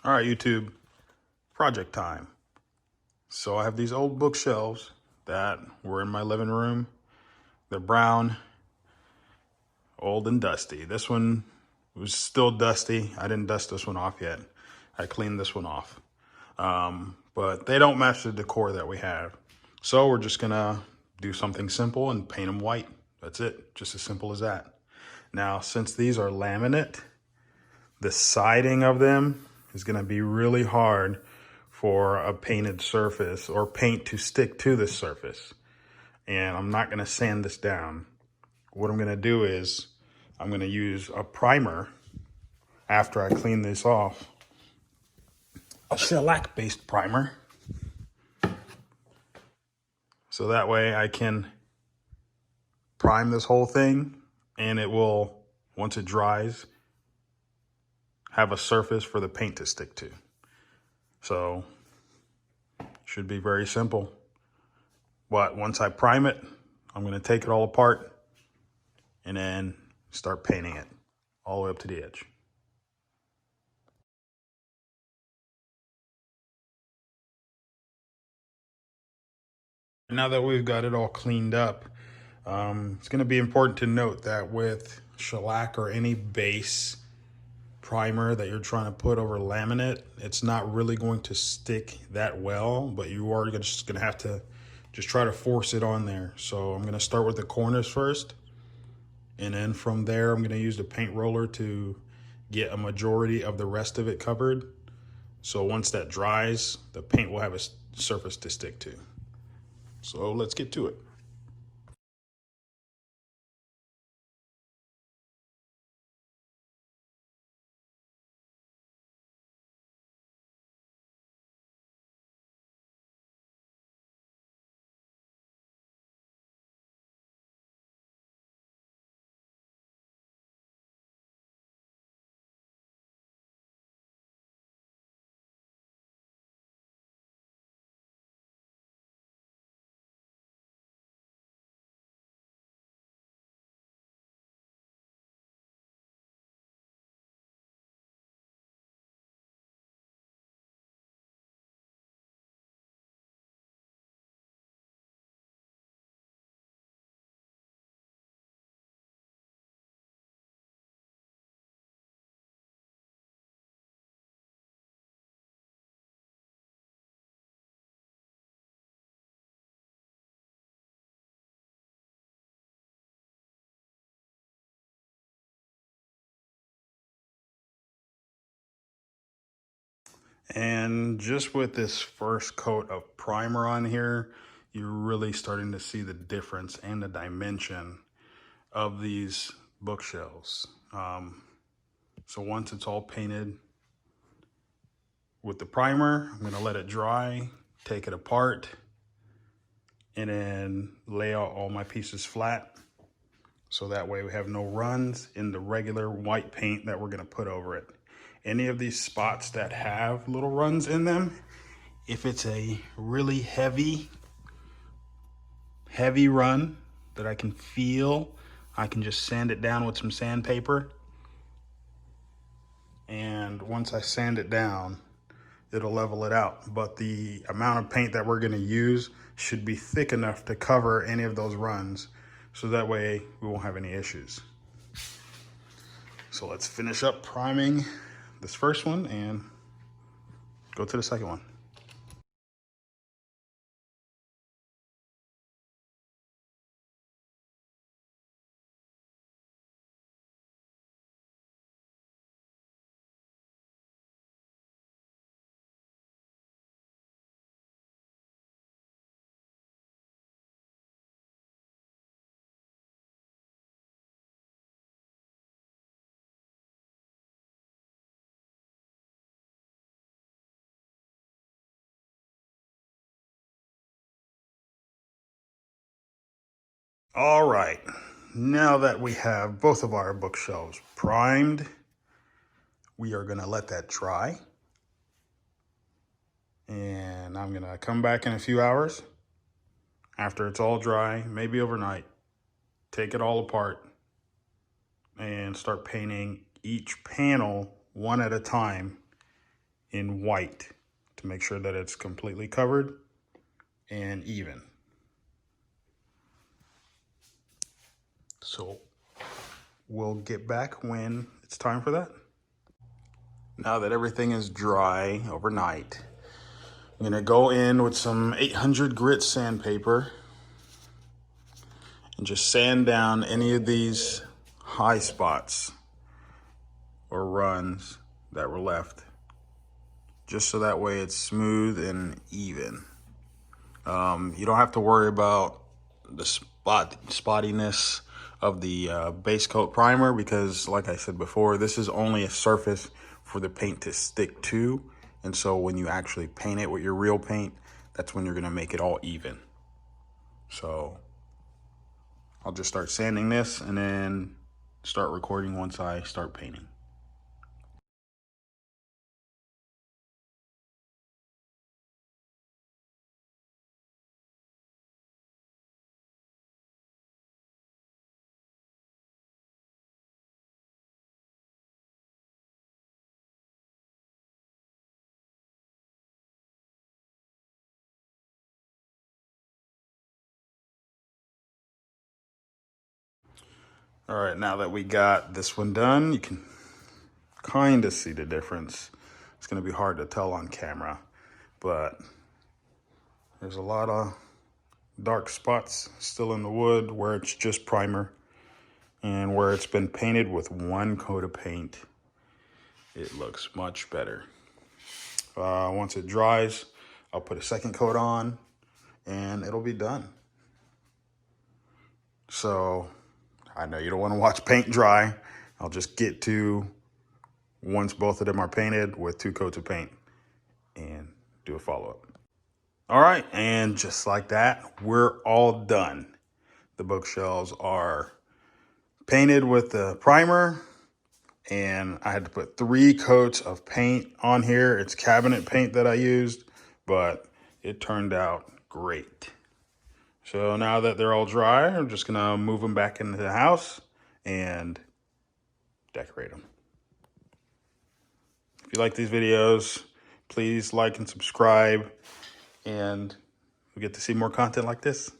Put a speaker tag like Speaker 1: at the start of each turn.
Speaker 1: All right, YouTube, project time. So I have these old bookshelves that were in my living room. They're brown, old and dusty. This one was still dusty. I didn't dust this one off yet. I cleaned this one off. But they don't match the decor that we have. So we're just gonna do something simple and paint them white. That's it, just as simple as that. Now, since these are laminate, the siding of them is gonna be really hard for a painted surface or paint to stick to this surface. And I'm not gonna sand this down. What I'm gonna do is I'm gonna use a primer after I clean this off, a shellac-based primer. So that way I can prime this whole thing and it will, once it dries, have a surface for the paint to stick to. So should be very simple. But once I prime it, I'm gonna take it all apart and then start painting it all the way up to the edge. Now that we've got it all cleaned up, it's gonna be important to note that with shellac or any base primer that you're trying to put over laminate, it's not really going to stick that well, but you are just gonna have to just try to force it on there. So I'm gonna start with the corners first, and then from there I'm gonna use the paint roller to get a majority of the rest of it covered. So once that dries, the paint will have a surface to stick to. So let's get to it. And just with this first coat of primer on here, you're really starting to see the difference and the dimension of these bookshelves. So once it's all painted with the primer, I'm gonna let it dry, take it apart, and then lay out all my pieces flat. So that way we have no runs in the regular white paint that we're gonna put over it. Any of these spots that have little runs in them, if it's a really heavy run that I can feel, I can just sand it down with some sandpaper. And once I sand it down, it'll level it out. But the amount of paint that we're gonna use should be thick enough to cover any of those runs. So that way we won't have any issues. So let's finish up priming this first one and go to the second one. All right, now that we have both of our bookshelves primed, we are gonna let that dry. And I'm gonna come back in a few hours after it's all dry, maybe overnight, take it all apart and start painting each panel one at a time in white to make sure that it's completely covered and even. So we'll get back when it's time for that. Now that everything is dry overnight, I'm gonna go in with some 800 grit sandpaper and just sand down any of these high spots or runs that were left, just so that way it's smooth and even. You don't have to worry about the spottiness of the base coat primer because, like I said before, this is only a surface for the paint to stick to. And so when you actually paint it with your real paint, that's when you're gonna make it all even. So I'll just start sanding this and then start recording once I start painting. All right, now that we got this one done, you can kind of see the difference. It's gonna be hard to tell on camera, but there's a lot of dark spots still in the wood where it's just primer, and where it's been painted with one coat of paint, it looks much better. Once it dries, I'll put a second coat on and it'll be done. So I know you don't want to watch paint dry. I'll just get to once both of them are painted with 2 coats of paint and do a follow-up. All right, and just like that, we're all done. The bookshelves are painted with the primer, and I had to put 3 coats of paint on here. It's cabinet paint that I used, but it turned out great. So now that they're all dry, I'm just gonna move them back into the house and decorate them. If you like these videos, please like and subscribe, and we get to see more content like this.